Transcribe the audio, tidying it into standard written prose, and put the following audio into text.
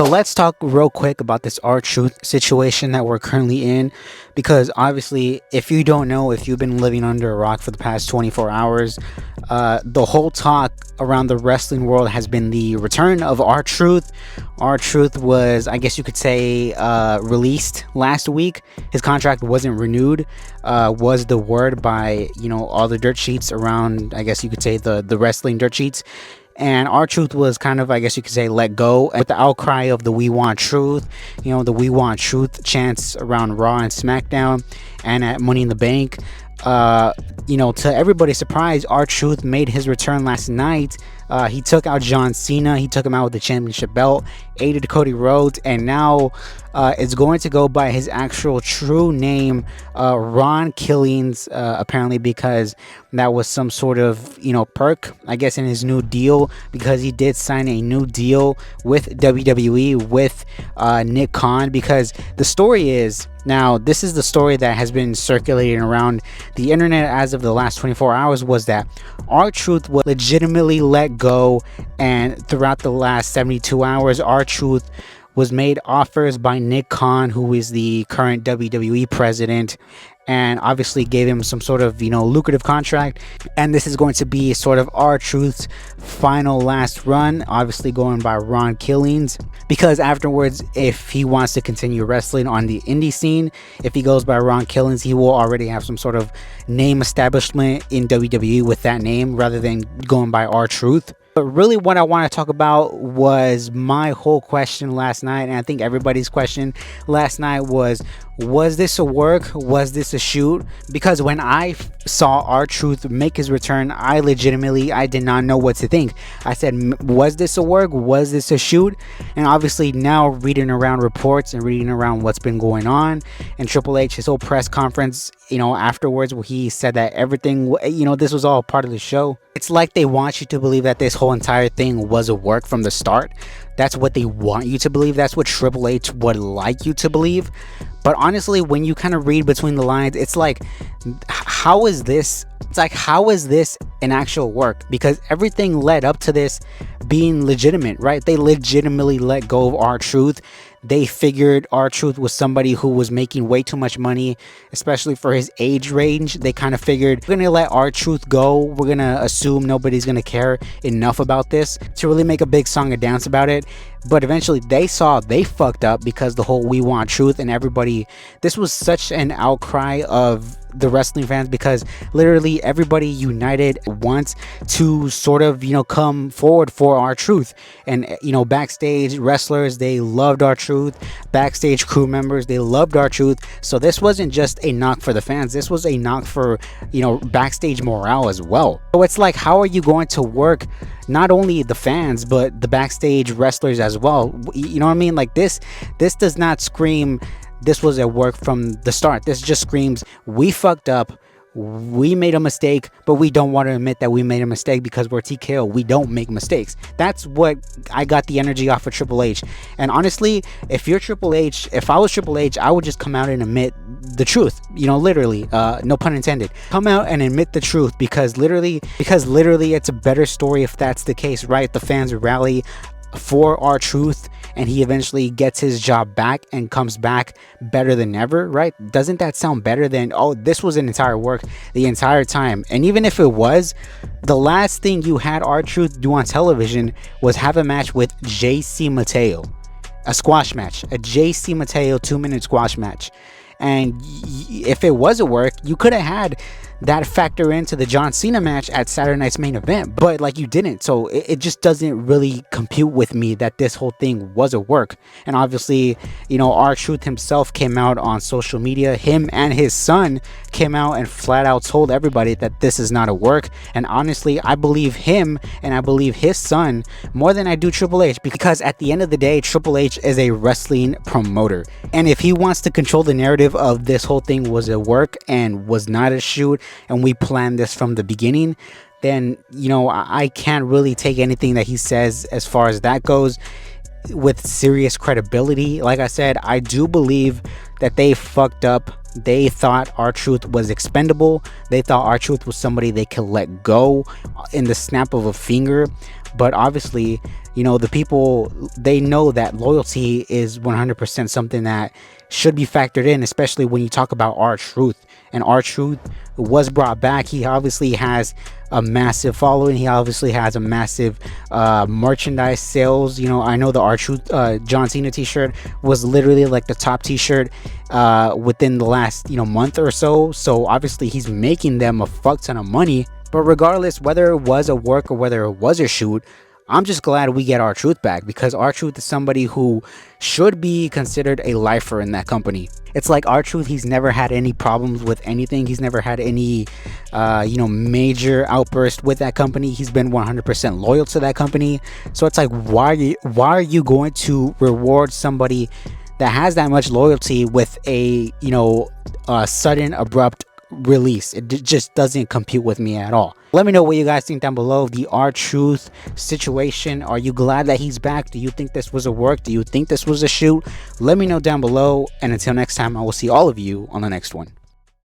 So let's talk real quick about this R-Truth situation that we're currently in, because obviously, if you don't know, if you've been living under a rock for the past 24 hours, the whole talk around the wrestling world has been the return of R-Truth. R-Truth was, I guess you could say, released last week. His contract wasn't renewed, was the word by, all the dirt sheets around, I guess you could say, the wrestling dirt sheets. And R-Truth was kind of, I guess you could say, let go with the outcry of the "We Want Truth," the "We Want Truth" chants around Raw and SmackDown and at Money in the Bank. To everybody's surprise, R-Truth made his return last night. He took out John Cena. He took him out with the championship belt, aided Cody Rhodes, and now it's going to go by his actual true name, Ron Killings, apparently, because that was some sort of, perk, I guess, in his new deal, because he did sign a new deal with WWE, with Nick Khan, because the story is, now, this is the story that has been circulating around the internet as of the last 24 hours, was that R-Truth was legitimately let go, and throughout the last 72 hours, R-Truth was made offers by Nick Khan, who is the current WWE president, and obviously gave him some sort of, lucrative contract. And this is going to be sort of R-Truth's final last run, obviously going by Ron Killings, because afterwards, if he wants to continue wrestling on the indie scene, if he goes by Ron Killings, he will already have some sort of name establishment in WWE with that name rather than going by R-Truth. But really what I want to talk about was my whole question last night, and I think everybody's question last night was this a work? Was this a shoot? Because when I saw R-Truth make his return, I did not know what to think. I said, was this a work? Was this a shoot? And obviously now reading around reports and reading around what's been going on, and Triple H, his whole press conference, afterwards, where he said that everything, this was all part of the show. It's like they want you to believe that this whole entire thing was a work from the start. That's what they want you to believe. That's what Triple H would like you to believe. But honestly, when you kind of read between the lines, it's like, how is this? It's like, how is this an actual work? Because everything led up to this being legitimate, right? They legitimately let go of R-Truth. They figured R-Truth was somebody who was making way too much money, especially for his age range. They kind of figured, we're going to let R-Truth go. We're going to assume nobody's going to care enough about this to really make a big song and dance about it. But eventually they saw they fucked up, because the whole "We Want Truth" and everybody, this was such an outcry of the wrestling fans, because literally everybody united once to sort of, come forward for R-Truth. And, backstage wrestlers, they loved R-Truth. Backstage crew members, they loved R-Truth. So this wasn't just a knock for the fans. This was a knock for, backstage morale as well. So it's like, how are you going to work not only the fans, but the backstage wrestlers as well? You know what I mean? Like this does not scream this was a work from the start. This just screams, we fucked up, we made a mistake, but we don't want to admit that we made a mistake, because we're TKO. We don't make mistakes. That's what I got the energy off of Triple H. And honestly, if you're Triple H, if I was Triple H, I would just come out and admit the truth. Literally, no pun intended. Come out and admit the truth, because literally it's a better story if that's the case, right? The fans rally for R-Truth, and he eventually gets his job back and comes back better than ever, right? Doesn't that sound better than, oh, this was an entire work the entire time? And even if it was, the last thing you had R-Truth do on television was have a match with JC Mateo, a squash match, a JC Mateo 2-minute squash match. And if it was a work, you could have had that factor into the John Cena match at Saturday Night's Main Event, but like you didn't. So it just doesn't really compute with me that this whole thing was a work. And obviously, R-Truth himself came out on social media. Him and his son came out and flat out told everybody that this is not a work. And honestly, I believe him and I believe his son more than I do Triple H, because at the end of the day, Triple H is a wrestling promoter. And if he wants to control the narrative of this whole thing was a work and was not a shoot, and we planned this from the beginning, then I can't really take anything that he says as far as that goes with serious credibility. Like I said, I do believe that they fucked up. They thought R-Truth was expendable. They thought R-Truth was somebody they could let go in the snap of a finger. but obviously, you know, the people, they know that loyalty is 100% something that should be factored in, especially when you talk about R-Truth. And R-Truth was brought back. He obviously has a massive following. He obviously has a massive merchandise sales. You know, I know the R-Truth John Cena t-shirt was literally like the top t-shirt within the last, you know, month or so. So obviously he's making them a fuck ton of money. But regardless, whether it was a work or whether it was a shoot, I'm just glad we get R-Truth back, because R-Truth is somebody who should be considered a lifer in that company. It's like R-Truth, he's never had any problems with anything. He's never had any, you know, major outburst with that company. He's been 100% loyal to that company. So it's like, why are you going to reward somebody that has that much loyalty with a, you know, sudden, abrupt release? It just doesn't compute with me at all. Let me know what you guys think down below of the R-Truth situation. Are you glad that he's back? Do you think this was a work? Do you think this was a shoot? Let me know down below, and until next time, I will see all of you on the next one.